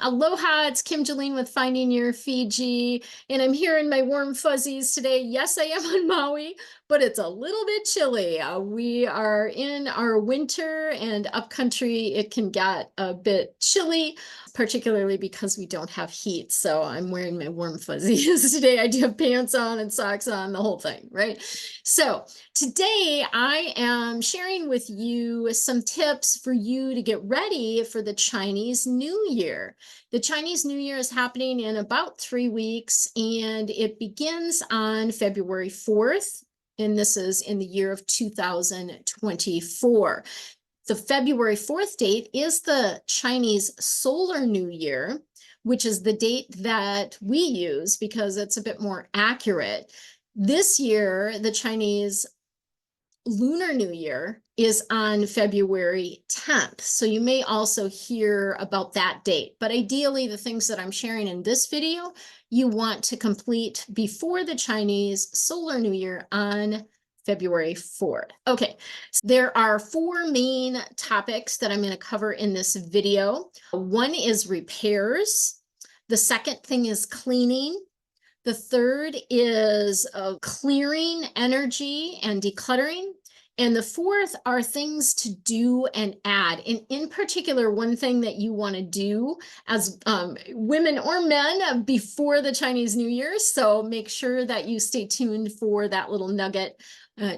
Aloha, it's Kim Julen with Finding Your Fiji, and I'm here in my warm fuzzies today. Yes, I am on Maui, but it's a little bit chilly. We are in our winter, and upcountry, it can get a bit chilly, particularly because we don't have heat. So I'm wearing my warm fuzzies today. I do have pants on and socks on, the whole thing, right? So today I am sharing with you some tips for you to get ready for the Chinese New Year. The Chinese New Year is happening in about 3 weeks, and it begins on February 4th, and this is in the year of 2024. The February 4th date is the Chinese Solar New Year, which is the date that we use because it's a bit more accurate. This year, the Chinese Lunar New Year is on February 10th. So you may also hear about that date. But ideally, the things that I'm sharing in this video, you want to complete before the Chinese Solar New Year on February 4th. Okay, so there are four main topics that I'm going to cover in this video. One is repairs. The second thing is cleaning. The third is clearing energy and decluttering. And the fourth are things to do and add. And in particular, one thing that you want to do as women or men before the Chinese New Year. So make sure that you stay tuned for that little nugget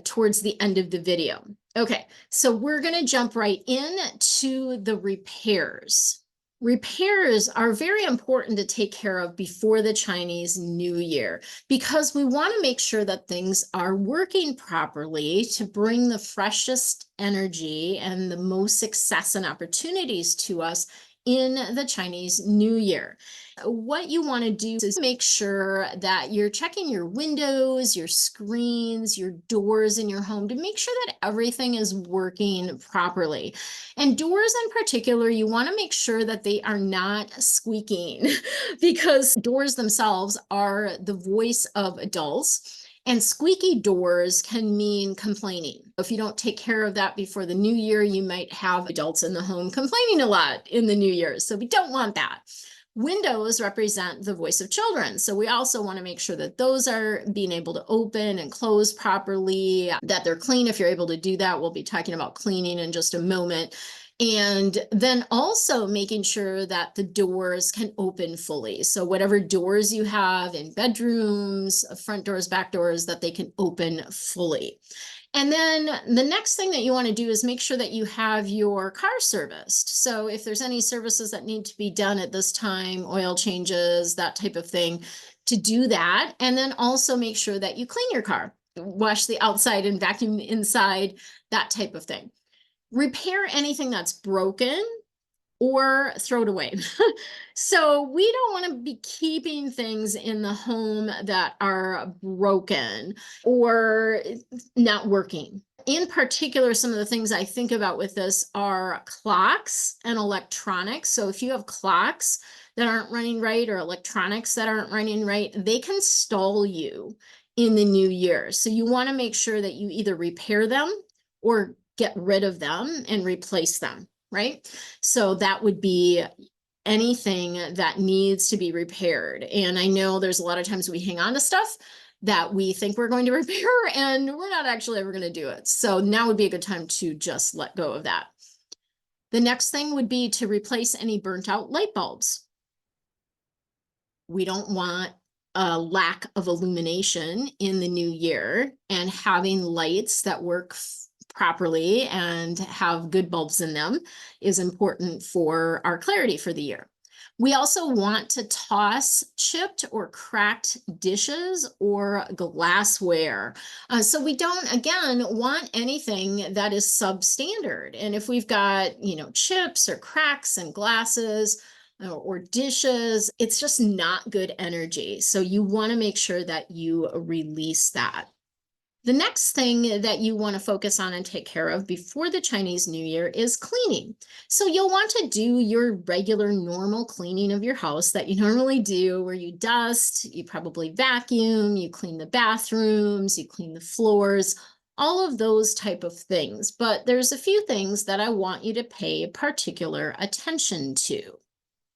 towards the end of the video. Okay, so we're going to jump right in to the repairs. Repairs are very important to take care of before the Chinese New Year because we want to make sure that things are working properly to bring the freshest energy and the most success and opportunities to us in the Chinese New Year. What you want to do is make sure that you're checking your windows, your screens, your doors in your home to make sure that everything is working properly. And doors in particular, you want to make sure that they are not squeaking because doors themselves are the voice of adults. And squeaky doors can mean complaining. If you don't take care of that before the new year, you might have adults in the home complaining a lot in the new year. So we don't want that. Windows represent the voice of children. So we also want to make sure that those are being able to open and close properly, that they're clean. If you're able to do that, we'll be talking about cleaning in just a moment. And then also making sure that the doors can open fully. So whatever doors you have in bedrooms, front doors, back doors, that they can open fully. And then the next thing that you want to do is make sure that you have your car serviced. So if there's any services that need to be done at this time, oil changes, that type of thing, to do that. And then also make sure that you clean your car, wash the outside and vacuum the inside, that type of thing. Repair anything that's broken or throw it away. So we don't want to be keeping things in the home that are broken or not working. In particular, some of the things I think about with this are clocks and electronics. So if you have clocks that aren't running right or electronics that aren't running right, they can stall you in the new year. So you want to make sure that you either repair them or get rid of them and replace them, right? So that would be anything that needs to be repaired. And I know there's a lot of times we hang on to stuff that we think we're going to repair and we're not actually ever going to do it. So now would be a good time to just let go of that. The next thing would be to replace any burnt out light bulbs. We don't want a lack of illumination in the new year, and having lights that work properly and have good bulbs in them is important for our clarity for the year. We also want to toss chipped or cracked dishes or glassware. So we don't, again, want anything that is substandard. And if we've got, chips or cracks and glasses or dishes, it's just not good energy. So you want to make sure that you release that. The next thing that you want to focus on and take care of before the Chinese New Year is cleaning. So you'll want to do your regular normal cleaning of your house that you normally do, where you dust, you probably vacuum, you clean the bathrooms, you clean the floors, all of those type of things. But there's a few things that I want you to pay particular attention to.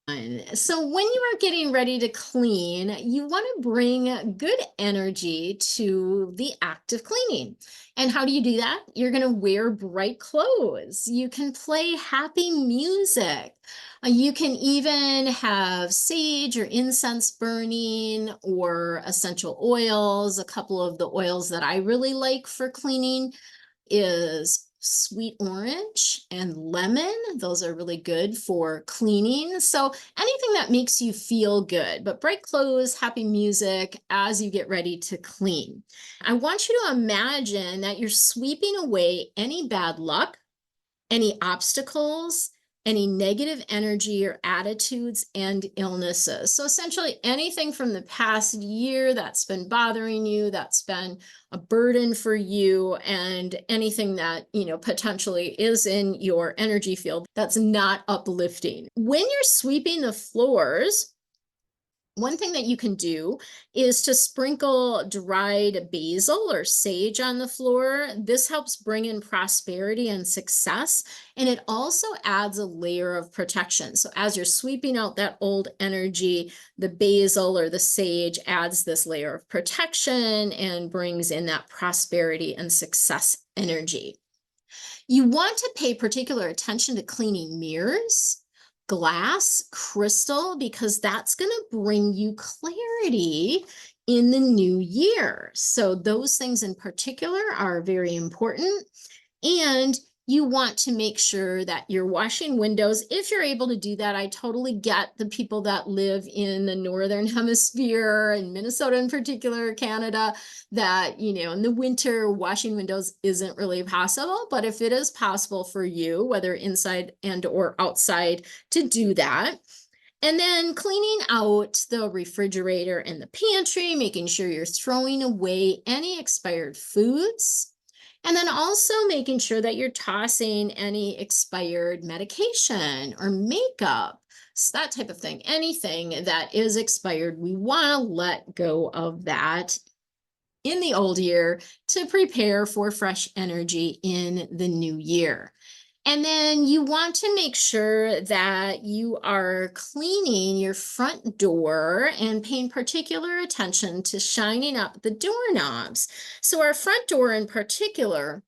So when you are getting ready to clean, you want to bring good energy to the act of cleaning. And how do you do that? You're going to wear bright clothes. You can play happy music. You can even have sage or incense burning or essential oils. A couple of the oils that I really like for cleaning is sweet orange and lemon. Those are really good for cleaning. So anything that makes you feel good, but bright clothes, happy music as you get ready to clean. I want you to imagine that you're sweeping away any bad luck, any obstacles, any negative energy or attitudes and illnesses. So essentially anything from the past year that's been bothering you, that's been a burden for you, and anything that, potentially is in your energy field that's not uplifting. When you're sweeping the floors, one thing that you can do is to sprinkle dried basil or sage on the floor. This helps bring in prosperity and success, and it also adds a layer of protection. So as you're sweeping out that old energy, the basil or the sage adds this layer of protection and brings in that prosperity and success energy. You want to pay particular attention to cleaning mirrors, glass, crystal, because that's going to bring you clarity in the new year. So those things in particular are very important. And you want to make sure that you're washing windows. If you're able to do that, I totally get the people that live in the Northern Hemisphere, in Minnesota in particular, Canada, that, in the winter, washing windows isn't really possible. But if it is possible for you, whether inside and or outside, to do that. And then cleaning out the refrigerator and the pantry, making sure you're throwing away any expired foods. And then also making sure that you're tossing any expired medication or makeup, so that type of thing. Anything that is expired, we want to let go of that in the old year to prepare for fresh energy in the new year. And then you want to make sure that you are cleaning your front door and paying particular attention to shining up the doorknobs. So our front door in particular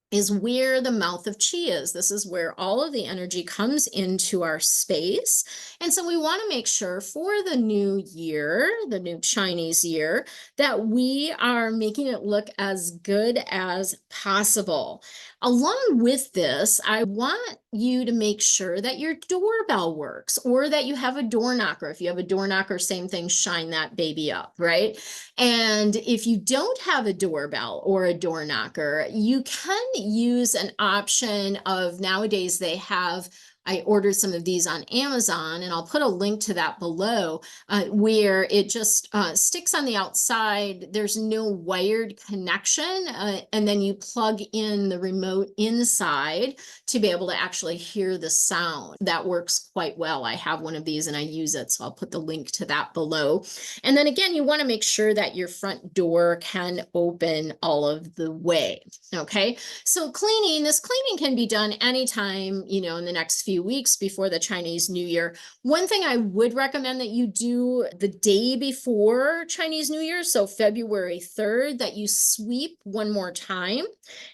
is where the mouth of chi is. This is where all of the energy comes into our space. And so we want to make sure for the new year, the new Chinese year, that we are making it look as good as possible. Along with this, I want you to make sure that your doorbell works or that you have a door knocker. If you have a door knocker, same thing, shine that baby up, right? And if you don't have a doorbell or a door knocker, you can use an option of, nowadays they have, I ordered some of these on Amazon, and I'll put a link to that below, where it just sticks on the outside. There's no wired connection, and then you plug in the remote inside to be able to actually hear the sound. That works quite well. I have one of these and I use it, so I'll put the link to that below. And then again, you want to make sure that your front door can open all of the way. Okay, so this cleaning can be done anytime, in the next few weeks before the Chinese New Year. One thing I would recommend that you do the day before Chinese New Year, so February 3rd, that you sweep one more time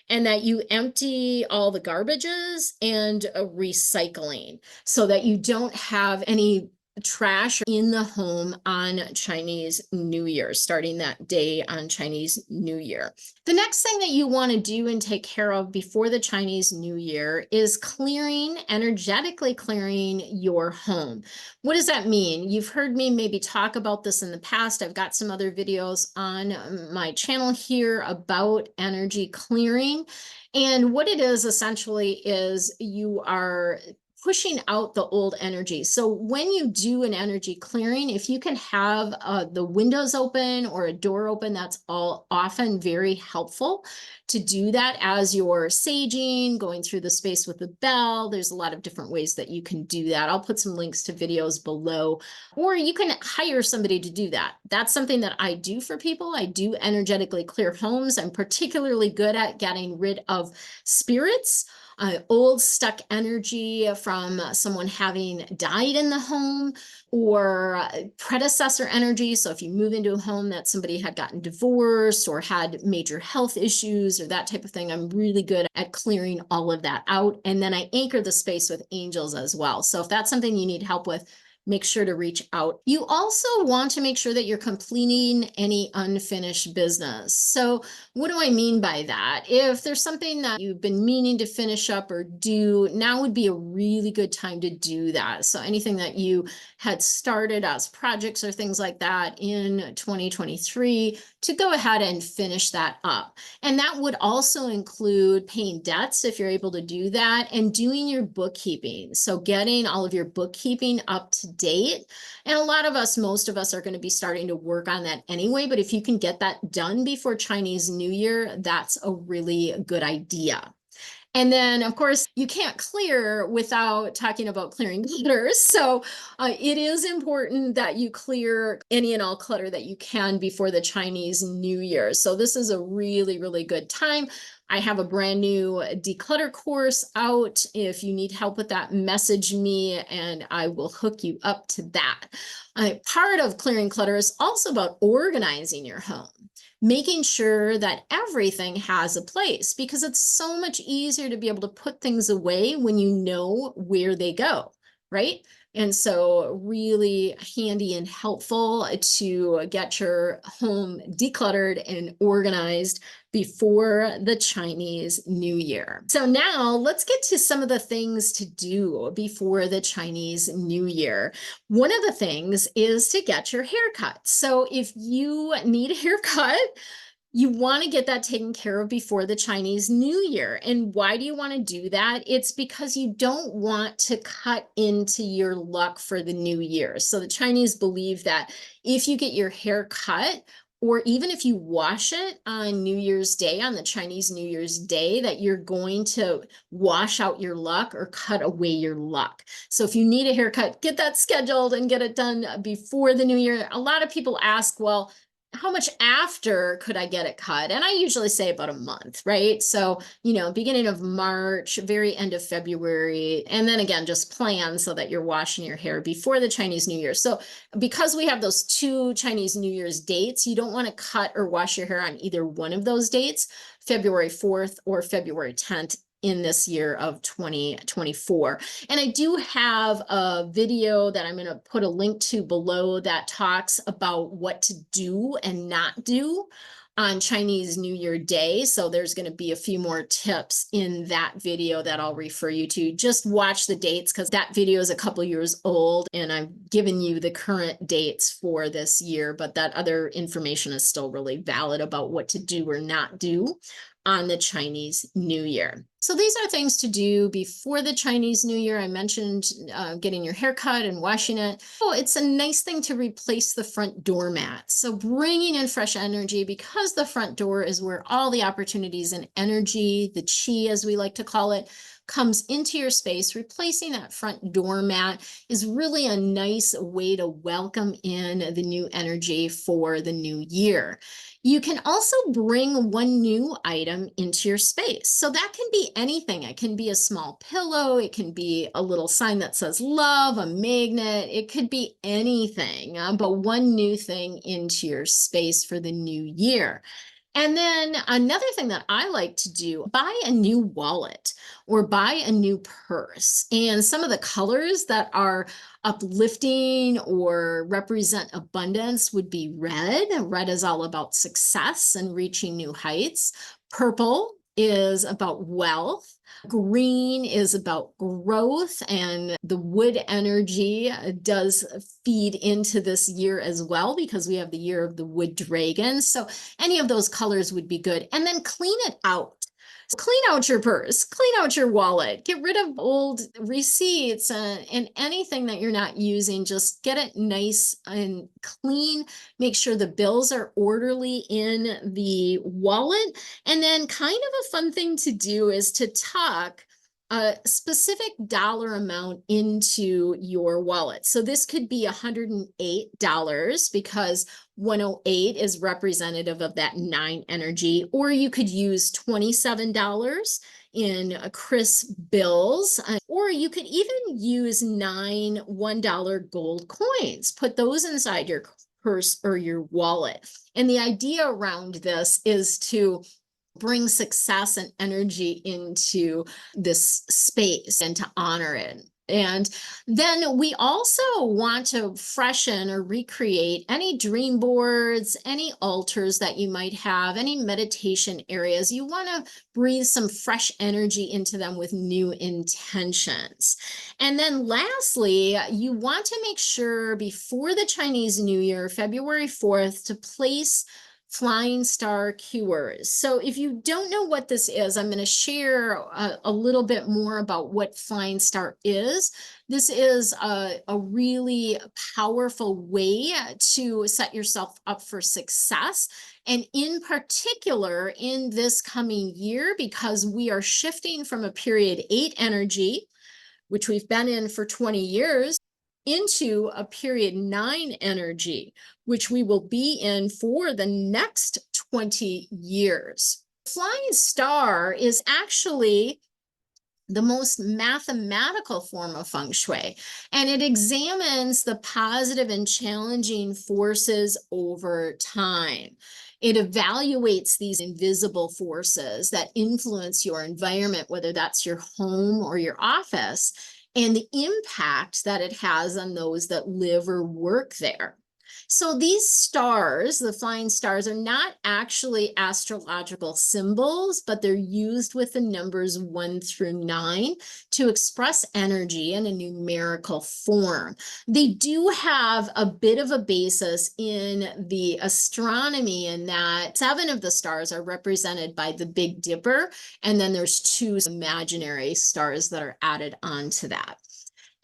and that you empty all the garbages and recycling, so that you don't have any trash in the home on Chinese New Year, starting that day on Chinese New Year. The next thing that you want to do and take care of before the Chinese New Year is energetically clearing your home. What does that mean? You've heard me maybe talk about this in the past. I've got some other videos on my channel here about energy clearing. And what it is essentially is you are pushing out the old energy. So when you do an energy clearing, if you can have the windows open or a door open, that's all often very helpful to do that as you're saging, going through the space with the bell. There's a lot of different ways that you can do that. I'll put some links to videos below, or you can hire somebody to do that. That's something that I do for people. I do energetically clear homes. I'm particularly good at getting rid of spirits old stuck energy from someone having died in the home, or predecessor energy. So if you move into a home that somebody had gotten divorced or had major health issues or that type of thing, I'm really good at clearing all of that out. And then I anchor the space with angels as well. So if that's something you need help with, make sure to reach out. You also want to make sure that you're completing any unfinished business. So what do I mean by that? If there's something that you've been meaning to finish up or do, now would be a really good time to do that. So anything that you had started as projects or things like that in 2023, to go ahead and finish that up. And that would also include paying debts if you're able to do that, and doing your bookkeeping. So getting all of your bookkeeping up to date. And a lot of us, most of us are going to be starting to work on that anyway, but if you can get that done before Chinese New Year, that's a really good idea. And then, of course, you can't clear without talking about clearing clutter. So it is important that you clear any and all clutter that you can before the Chinese New Year. So this is a really, really good time. I have a brand new declutter course out. If you need help with that, message me and I will hook you up to that. Part of clearing clutter is also about organizing your home, making sure that everything has a place, because it's so much easier to be able to put things away when you know where they go, right? And so really handy and helpful to get your home decluttered and organized before the Chinese New Year. So now let's get to some of the things to do before the Chinese New Year. One of the things is to get your hair cut. So if you need a haircut, you want to get that taken care of before the Chinese New Year. And why do you want to do that? It's because you don't want to cut into your luck for the new year. So the Chinese believe that if you get your hair cut, or even if you wash it on New Year's Day, on the Chinese New Year's Day, that you're going to wash out your luck or cut away your luck. So if you need a haircut, get that scheduled and get it done before the new year. A lot of people ask, well, how much after could I get it cut? And I usually say about a month, right? So, beginning of March, very end of February, and then again, just plan so that you're washing your hair before the Chinese New Year. So because we have those two Chinese New Year's dates, you don't want to cut or wash your hair on either one of those dates, February 4th or February 10th. In this year of 2024. And I do have a video that I'm going to put a link to below that talks about what to do and not do on Chinese New Year Day. So there's going to be a few more tips in that video that I'll refer you to. Just watch the dates, because that video is a couple years old and I've given you the current dates for this year, but that other information is still really valid about what to do or not do on the Chinese New Year. So these are things to do before the Chinese New Year. I mentioned getting your hair cut and washing it. Oh, it's a nice thing to replace the front doormat. So bringing in fresh energy, because the front door is where all the opportunities and energy, the chi as we like to call it, comes into your space. Replacing that front doormat is really a nice way to welcome in the new energy for the new year. You can also bring one new item into your space. So that can be anything. It can be a small pillow. It can be a little sign that says love, a magnet. It could be anything, but one new thing into your space for the new year. And then another thing that I like to do, buy a new wallet or buy a new purse. And some of the colors that are uplifting or represent abundance would be red. Red is all about success and reaching new heights. Purple is about wealth. Green is about growth, and the wood energy does feed into this year as well, because we have the year of the wood dragon. So any of those colors would be good. And then clean it out. Clean out your purse, clean out your wallet, get rid of old receipts and anything that you're not using. Just get it nice and clean. Make sure the bills are orderly in the wallet. And then kind of a fun thing to do is to tuck a specific dollar amount into your wallet. So this could be $108 because 108 is representative of that 9 energy, or you could use $27 in crisp bills, or you could even use 9 $1 gold coins. Put those inside your purse or your wallet. And the idea around this is to bring success and energy into this space and to honor it. And then we also want to freshen or recreate any dream boards, any altars that you might have, any meditation areas. You want to breathe some fresh energy into them with new intentions. And then lastly, you want to make sure before the Chinese New Year, February 4th, to place flying star cures. So if you don't know what this is, I'm going to share a little bit more about what flying star is. This is a really powerful way to set yourself up for success. And in particular, in this coming year, because we are shifting from a period 8 energy, which we've been in for 20 years, into a period 9 energy, which we will be in for the next 20 years. Flying star is actually the most mathematical form of Feng Shui, and it examines the positive and challenging forces over time. It evaluates these invisible forces that influence your environment, whether that's your home or your office, and the impact that it has on those that live or work there. So these stars, the flying stars, are not actually astrological symbols, but they're used with the numbers 1 through 9 to express energy in a numerical form. They do have a bit of a basis in the astronomy in that 7 of the stars are represented by the Big Dipper, and then there's 2 imaginary stars that are added onto that.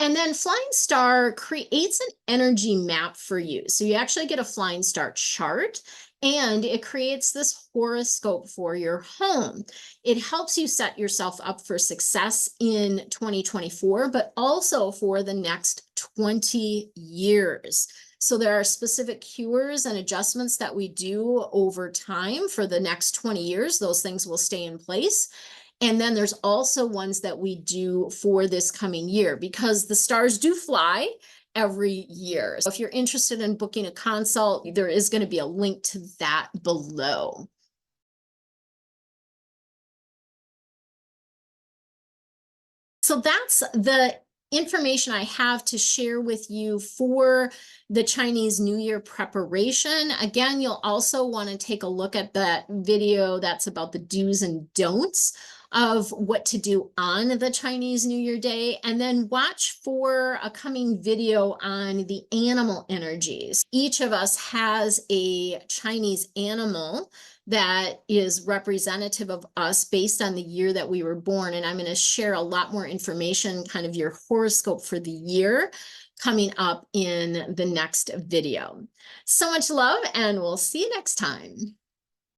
And then Flying Star creates an energy map for you. So you actually get a Flying Star chart, and it creates this horoscope for your home. It helps you set yourself up for success in 2024, but also for the next 20 years. So there are specific cures and adjustments that we do over time for the next 20 years. Those things will stay in place. And then there's also ones that we do for this coming year, because the stars do fly every year. So if you're interested in booking a consult, there is going to be a link to that below. So that's the information I have to share with you for the Chinese New Year preparation. Again, you'll also want to take a look at that video that's about the do's and don'ts of what to do on the Chinese New Year day, and then watch for a coming video on the animal energies. Each of us has a Chinese animal that is representative of us based on the year that we were born. And I'm going to share a lot more information, kind of your horoscope for the year, coming up in the next video. So much love, and we'll see you next time.